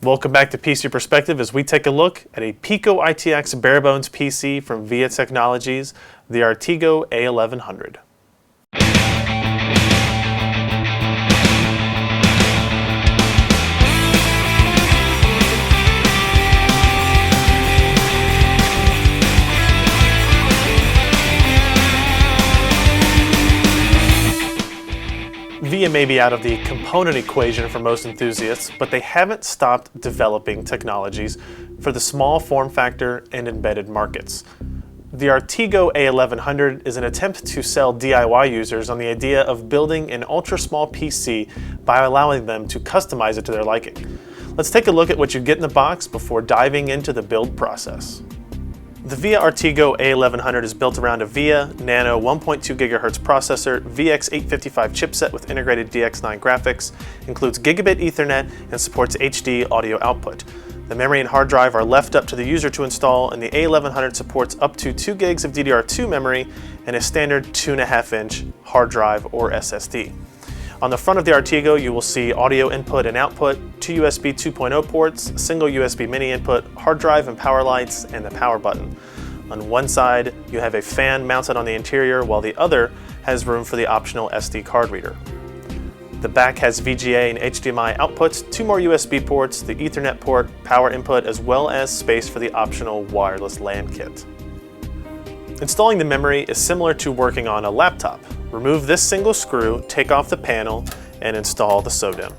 Welcome back to PC Perspective as we take a look at a Pico-ITX barebones PC from VIA Technologies, the ARTiGO A1100. VIA may be out of the component equation for most enthusiasts, but they haven't stopped developing technologies for the small form factor and embedded markets. The ARTiGO A1100 is an attempt to sell DIY users on the idea of building an ultra-small PC by allowing them to customize it to their liking. Let's take a look at what you get in the box before diving into the build process. The VIA ARTiGO A1100 is built around a VIA Nano 1.2 GHz processor, VX855 chipset with integrated DX9 graphics, includes gigabit Ethernet, and supports HD audio output. The memory and hard drive are left up to the user to install, and the A1100 supports up to 2 gigs of DDR2 memory and a standard 2.5-inch hard drive or SSD. On the front of the ARTiGO, you will see audio input and output, 2 USB 2.0 ports, single USB mini input, hard drive and power lights, and the power button. On one side, you have a fan mounted on the interior, while the other has room for the optional SD card reader. The back has VGA and HDMI outputs, 2 more USB ports, the Ethernet port, power input, as well as space for the optional wireless LAN kit. Installing the memory is similar to working on a laptop. Remove this single screw, take off the panel, and install the SODIMM.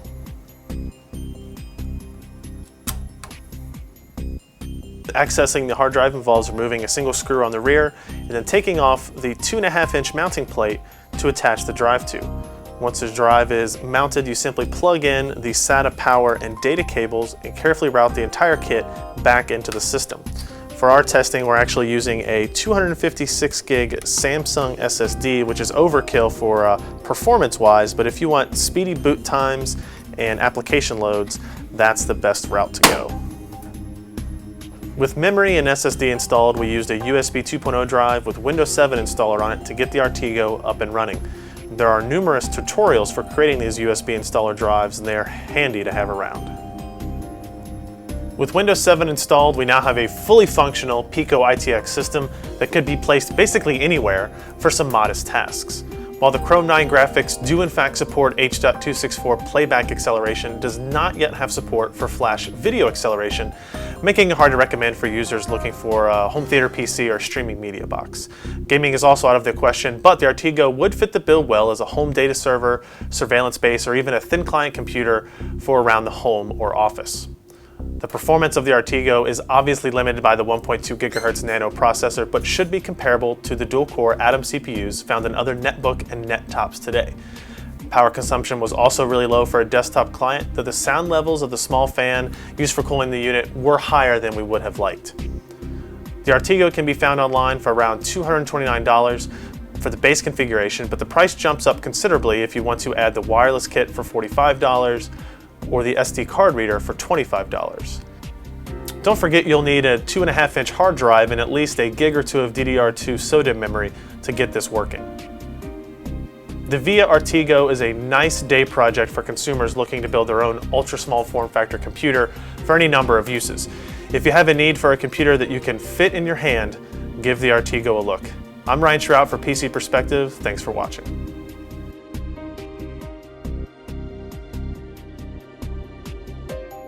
Accessing the hard drive involves removing a single screw on the rear and then taking off the 2.5-inch mounting plate to attach the drive to. Once the drive is mounted, you simply plug in the SATA power and data cables and carefully route the entire kit back into the system. For our testing, we're actually using a 256 gig Samsung SSD, which is overkill for performance-wise, but if you want speedy boot times and application loads, that's the best route to go. With memory and SSD installed, we used a USB 2.0 drive with Windows 7 installer on it to get the ARTiGO up and running. There are numerous tutorials for creating these USB installer drives, and they are handy to have around. With Windows 7 installed, we now have a fully functional Pico-ITX system that could be placed basically anywhere for some modest tasks. While the Chrome 9 graphics do in fact support H.264 playback acceleration, it does not yet have support for Flash video acceleration, making it hard to recommend for users looking for a home theater PC or streaming media box. Gaming is also out of the question, but the ARTiGO would fit the bill well as a home data server, surveillance base, or even a thin client computer for around the home or office. The performance of the ARTiGO is obviously limited by the 1.2 GHz Nano processor, but should be comparable to the dual-core Atom CPUs found in other netbook and nettops today. Power consumption was also really low for a desktop client, though the sound levels of the small fan used for cooling the unit were higher than we would have liked. The ARTiGO can be found online for around $229 for the base configuration, but the price jumps up considerably if you want to add the wireless kit for $45 or the SD card reader for $25. Don't forget you'll need a 2.5-inch hard drive and at least a gig or two of DDR2 SODIMM memory to get this working. The VIA ARTiGO is a nice day project for consumers looking to build their own ultra-small form factor computer for any number of uses. If you have a need for a computer that you can fit in your hand, give the ARTiGO a look. I'm Ryan Shrout for PC Perspective. Thanks for watching.